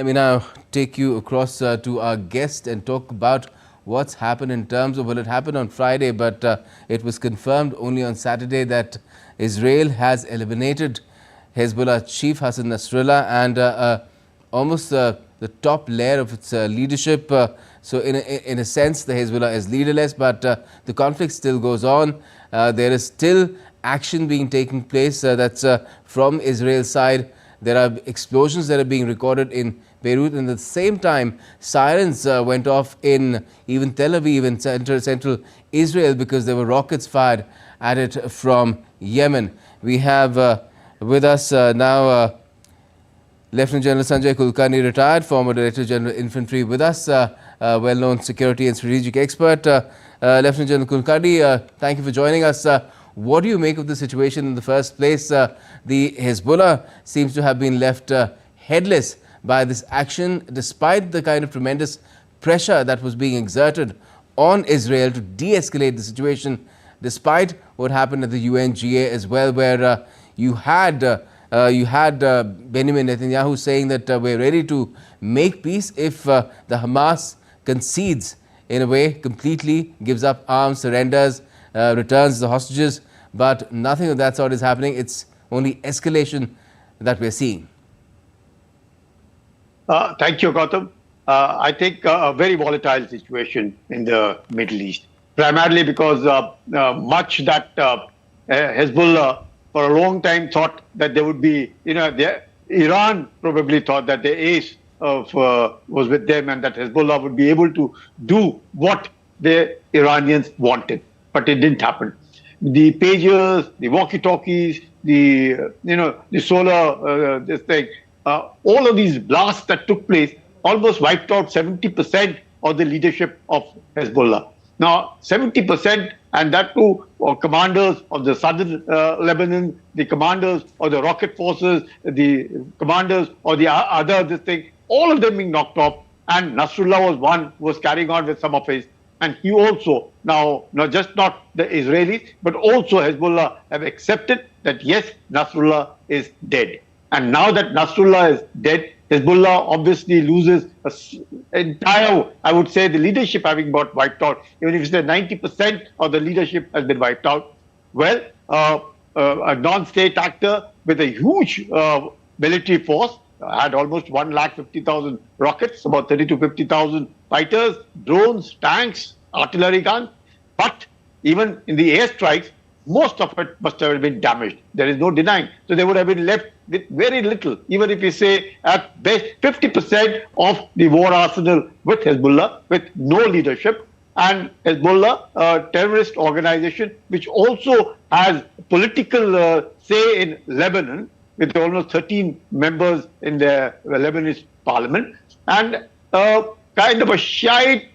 Let me now take you across to our guest and talk about what's happened in terms of, well, it happened on Friday, but it was confirmed only on Saturday that Israel has eliminated Hezbollah chief Hassan Nasrallah and almost the top layer of its leadership. So in a sense, the Hezbollah is leaderless, but the conflict still goes on. There is still action being taken place that's from Israel's side. There are explosions that are being recorded in Beirut, and at the same time, sirens went off in even Tel Aviv in central Israel because there were rockets fired at it from Yemen. We have with us now Lieutenant General Sanjay Kulkarni, retired, former Director General Infantry, with us, well-known security and strategic expert. Lieutenant General Kulkarni, thank you for joining us. What do you make of the situation in the first place? The Hezbollah seems to have been left headless by this action, despite the kind of tremendous pressure that was being exerted on Israel to de-escalate the situation, despite what happened at the UNGA as well, where you had Benjamin Netanyahu saying that we're ready to make peace if the Hamas concedes, in a way, completely, gives up arms, surrenders, returns the hostages. But nothing of that sort is happening. It's only escalation that we're seeing. Thank you, Gautam. I think a very volatile situation in the Middle East, primarily because much that Hezbollah for a long time thought that there would be, Iran probably thought that the ace was with them and that Hezbollah would be able to do what the Iranians wanted, but it didn't happen. The pagers, the walkie-talkies, the solar, this thing, all of these blasts that took place almost wiped out 70% of the leadership of Hezbollah. Now, 70%, and that too, commanders of the southern Lebanon, the commanders of the rocket forces, the commanders of the other, this thing, all of them being knocked off. And Nasrallah was one who was carrying on with some of his. And he also, now, not the Israelis, but also Hezbollah have accepted that, yes, Nasrallah is dead. And now that Nasrallah is dead, Hezbollah obviously loses entire, I would say, the leadership having got wiped out. Even if you say 90% of the leadership has been wiped out. Well, a non-state actor with a huge military force, had almost 150,000 rockets, about 30 to 50,000 fighters, drones, tanks, artillery guns. But even in the airstrikes, most of it must have been damaged. There is no denying. So they would have been left with very little, even if you say at best 50% of the war arsenal with Hezbollah, with no leadership. And Hezbollah, a terrorist organization, which also has political say in Lebanon, with almost 13 members in the Lebanese parliament, and kind of a Shiite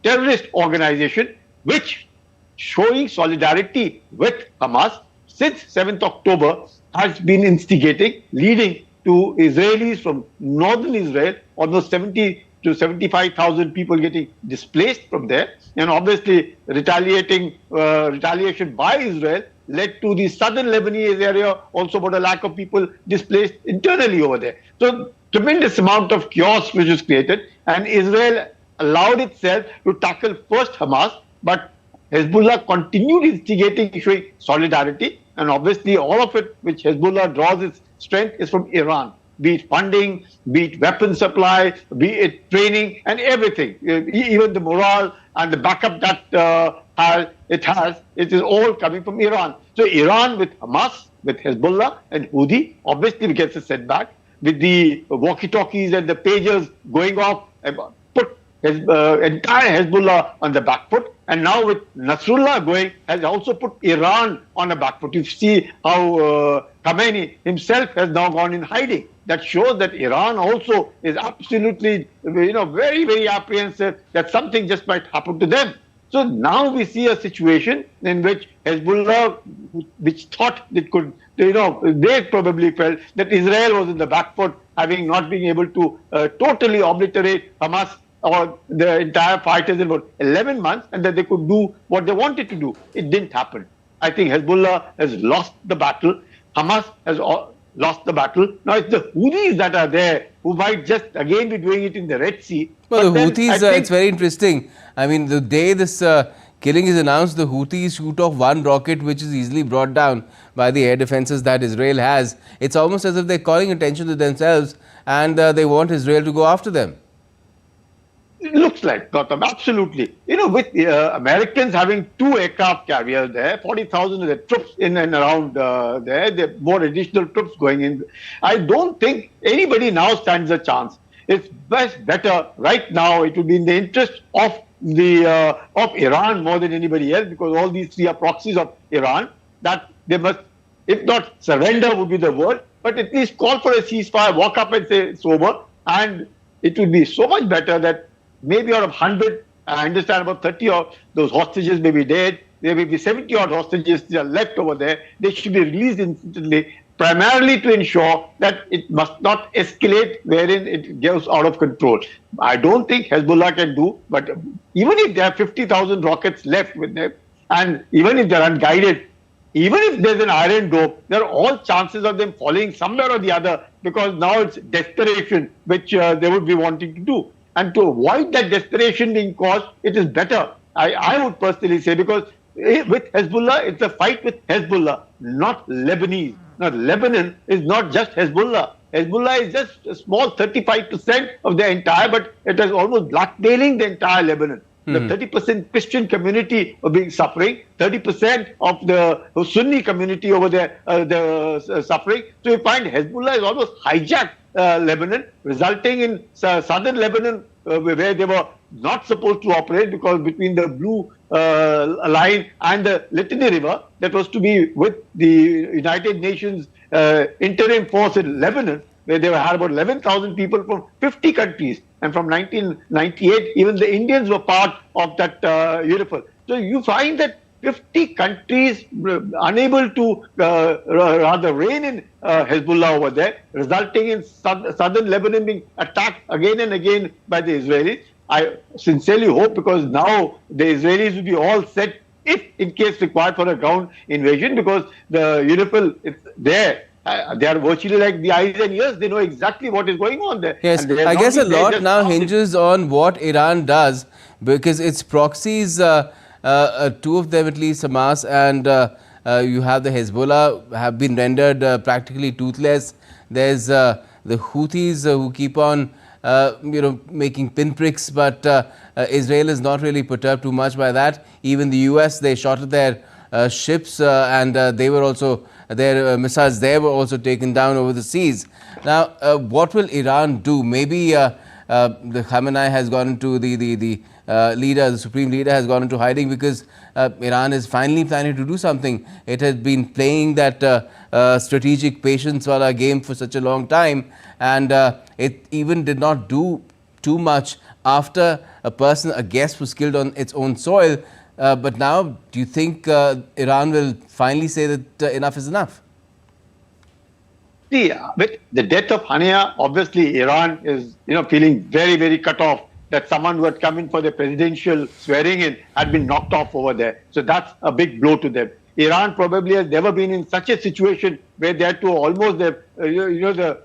terrorist organization, which showing solidarity with Hamas since 7th October has been instigating, leading to Israelis from northern Israel, almost 70 to 75,000 people getting displaced from there, and obviously retaliation by Israel led to the southern Lebanese area also about a lack of people displaced internally over there. So tremendous amount of chaos which was created, and Israel allowed itself to tackle first Hamas, but Hezbollah continued instigating, showing solidarity, and obviously all of it which Hezbollah draws its strength is from Iran, be it funding, be it weapon supply, be it training and everything, even the morale and the backup that it is all coming from Iran. So Iran with Hamas, with Hezbollah and Houthi, obviously gets a setback, with the walkie-talkies and the pagers going off, put entire Hezbollah on the back foot. And now with Nasrallah going, has also put Iran on the back foot. You see how Khamenei himself has now gone in hiding. That shows that Iran also is absolutely, very, very apprehensive that something just might happen to them. So now we see a situation in which Hezbollah, which thought it could, they probably felt that Israel was in the back foot, having not been able to totally obliterate Hamas or the entire fighters in about 11 months, and that they could do what they wanted to do. It didn't happen. I think Hezbollah has lost the battle. Hamas has lost the battle. Now it's the Houthis that are there who might just again be doing it in the Red Sea. Well, But the then Houthis, it's very interesting. I mean, the day this killing is announced, the Houthis shoot off one rocket which is easily brought down by the air defenses that Israel has. It's almost as if they're calling attention to themselves and they want Israel to go after them. it looks like, Gautam, absolutely. You know, with Americans having 2 aircraft carriers there, 40,000 of the troops in and around there are more additional troops going in. I don't think anybody now stands a chance. It's better right now. It would be in the interest of of Iran more than anybody else, because all these 3 are proxies of Iran, that they must, if not surrender would be the word, but at least call for a ceasefire, walk up and say it's over. And it would be so much better that maybe out of 100, I understand about 30 of those hostages may be dead, there may be 70 odd hostages still left over there. They should be released instantly, primarily to ensure that it must not escalate wherein it goes out of control. I don't think Hezbollah can do, but even if there are 50,000 rockets left with them, and even if they're unguided, even if there's an iron dome, there are all chances of them falling somewhere or the other, because now it's desperation which they would be wanting to do. And to avoid that desperation being caused, it is better, I would personally say, because with Hezbollah, it's a fight with Hezbollah, not Lebanese. Now, Lebanon is not just Hezbollah. Hezbollah is just a small 35% of the entire, but it is almost blackmailing the entire Lebanon. The 30% Christian community are being suffering, 30% of the Sunni community over there suffering. So you find Hezbollah is almost hijacked Lebanon, resulting in southern Lebanon where they were not supposed to operate, because between the Blue Line and the Litani River, that was to be with the United Nations interim force in Lebanon, where they had about 11,000 people from 50 countries. And from 1998, even the Indians were part of that uniform. So you find that 50 countries unable to rather rein in Hezbollah over there, resulting in southern Lebanon being attacked again and again by the Israelis. I sincerely hope, because now the Israelis will be all set, if in case required, for a ground invasion, because the UNIFIL is there. They are virtually like the eyes and ears. They know exactly what is going on there. Yes, I guess a lot now hinges on what Iran does, because its proxies, 2 of them at least, Hamas and you have the Hezbollah, have been rendered practically toothless. There's the Houthis who keep on making pinpricks, but Israel is not really perturbed too much by that. Even the US, they shot at their ships and they were also, their missiles there were also taken down over the seas. Now, what will Iran do? Maybe the Khamenei has gone into the leader, the supreme leader has gone into hiding, because Iran is finally planning to do something. It has been playing that strategic patience wala game for such a long time, and it even did not do too much after a guest was killed on its own soil. But now, do you think Iran will finally say that enough is enough? See, with the death of Hania, obviously Iran is, feeling very, very cut off, that someone who had come in for the presidential swearing in had been knocked off over there. So that's a big blow to them. Iran probably has never been in such a situation where they had to almost, the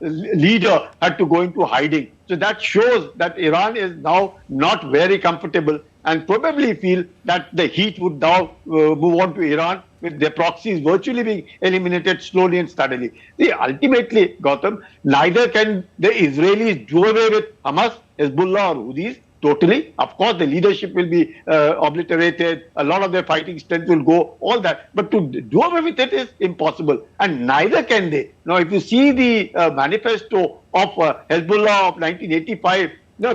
leader had to go into hiding. So that shows that Iran is now not very comfortable, and probably feel that the heat would now move on to Iran, with their proxies virtually being eliminated slowly and steadily. See, ultimately, Gautam, neither can the Israelis do away with Hamas, Hezbollah or Houthis totally. Of course, the leadership will be obliterated, a lot of their fighting strength will go, all that. But to do away with it is impossible, and neither can they. Now, if you see the manifesto of Hezbollah of 1985,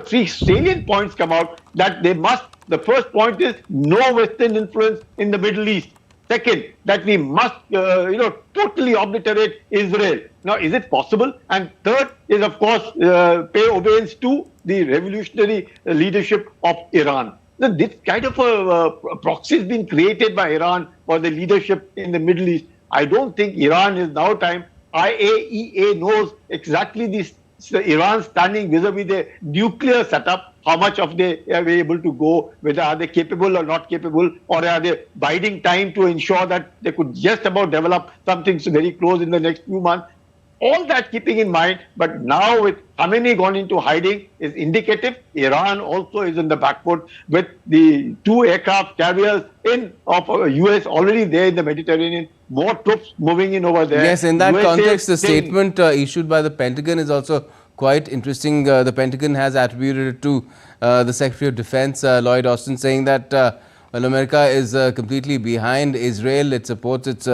3 salient points come out that they must. The first point is no Western influence in the Middle East. Second, that we must, totally obliterate Israel. Now, is it possible? And third is, of course, pay obedience to the revolutionary leadership of Iran. Now, this kind of a proxy has been created by Iran for the leadership in the Middle East. I don't think Iran is now time. IAEA knows exactly this. Iran standing vis-a-vis the nuclear setup, how much of they are able to go, whether are they capable or not capable, or are they biding time to ensure that they could just about develop something very close in the next few months. All that keeping in mind, but now with Khamenei gone into hiding is indicative. Iran also is in the back foot with the 2 aircraft carriers of US already there in the Mediterranean. More troops moving in over there. Yes, in that USA context, the statement issued by the Pentagon is also quite interesting. The Pentagon has attributed it to the Secretary of Defense, Lloyd Austin, saying that well, America is completely behind Israel. It supports its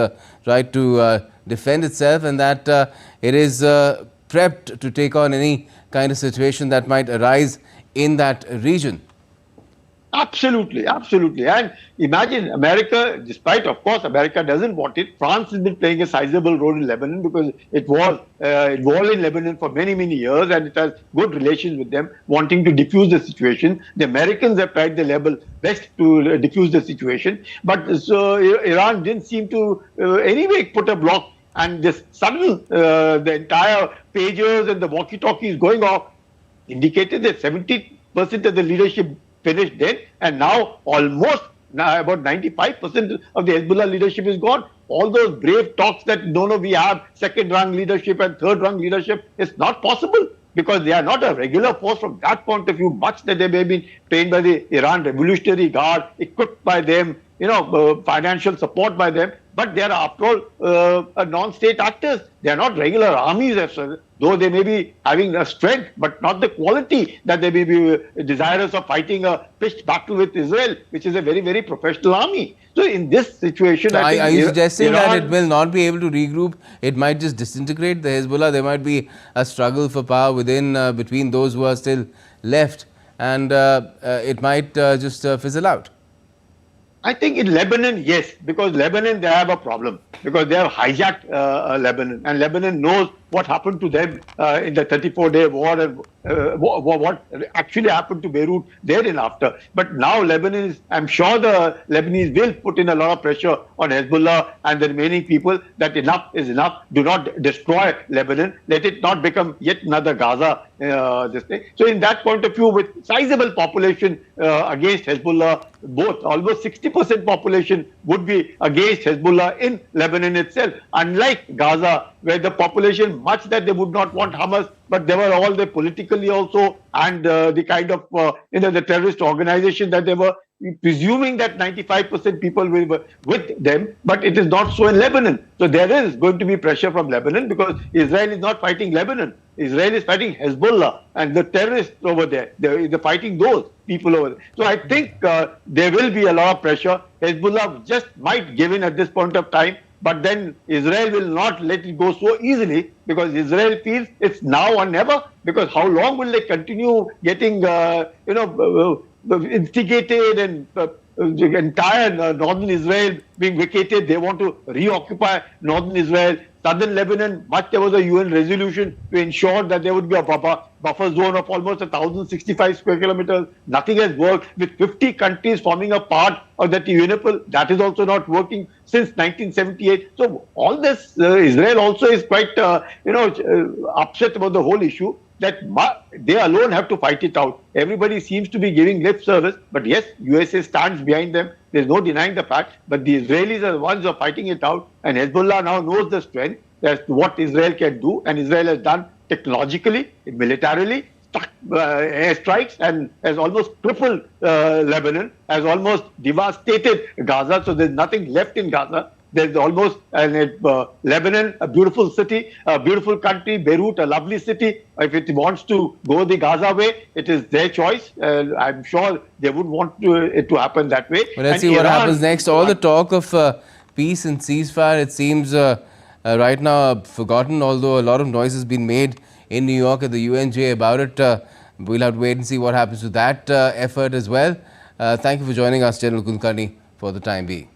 right to defend itself, and that it is prepped to take on any kind of situation that might arise in that region. Absolutely, absolutely. And imagine America, despite, of course, America doesn't want it. France has been playing a sizable role in Lebanon because it was involved in Lebanon for many, many years and it has good relations with them, wanting to diffuse the situation. The Americans have tried their level best to diffuse the situation. But so Iran didn't seem to anyway put a block. And this sudden, the entire pagers and the walkie-talkies going off indicated that 70% of the leadership finished then, and now almost about 95% of the Hezbollah leadership is gone. All those brave talks that no, we have second-rung leadership and third-rung leadership, it's not possible because they are not a regular force from that point of view. Much that they may have been trained by the Iran Revolutionary Guard, equipped by them, financial support by them, but they are after all non-state actors. They are not regular armies, though they may be having a strength, but not the quality that they may be desirous of fighting a pitched battle with Israel, which is a very, very professional army. So in this situation, so are you suggesting that it will not be able to regroup? It might just disintegrate the Hezbollah. There might be a struggle for power within between those who are still left, and it might just fizzle out. I think in Lebanon, yes, because Lebanon, they have a problem because they have hijacked Lebanon, and Lebanon knows what happened to them in the 34-day war and what actually happened to Beirut thereafter. But now Lebanon is, I'm sure the Lebanese will put in a lot of pressure on Hezbollah and the remaining people that enough is enough. Do not destroy Lebanon. Let it not become yet another Gaza. This thing. So in that point of view, with sizable population against Hezbollah, both almost 60% population would be against Hezbollah in Lebanon itself, unlike Gaza, where the population much that they would not want Hamas, but they were all there politically also, and the kind of the terrorist organization that they were, presuming that 95% people were with them, but it is not so in Lebanon. So there is going to be pressure from Lebanon because Israel is not fighting Lebanon. Israel is fighting Hezbollah and the terrorists over there. They're fighting those people over there. So I think there will be a lot of pressure. Hezbollah just might give in at this point of time, but then Israel will not let it go so easily because Israel feels it's now or never. Because how long will they continue getting, instigated and the entire northern Israel being vacated? They want to reoccupy northern Israel. Southern Lebanon, there was a UN resolution to ensure that there would be a buffer zone of almost 1,065 square kilometers. Nothing has worked. With 50 countries forming a part of that UNIPL, that is also not working since 1978. So all this, Israel also is quite, upset about the whole issue, that they alone have to fight it out. Everybody seems to be giving lip service, but yes, USA stands behind them. There's no denying the fact, but the Israelis are the ones who are fighting it out, and Hezbollah now knows the strength as to what Israel can do, and Israel has done technologically, militarily, airstrikes, and has almost crippled Lebanon, has almost devastated Gaza, so there's nothing left in Gaza. There's almost Lebanon, a beautiful city, a beautiful country, Beirut, a lovely city. If it wants to go the Gaza way, it is their choice. I'm sure they would want it to happen that way. But let's see what happens next. All the talk of peace and ceasefire, it seems right now forgotten, although a lot of noise has been made in New York at the UNJ about it. We'll have to wait and see what happens to that effort as well. Thank you for joining us, General Kulkarni, for the time being.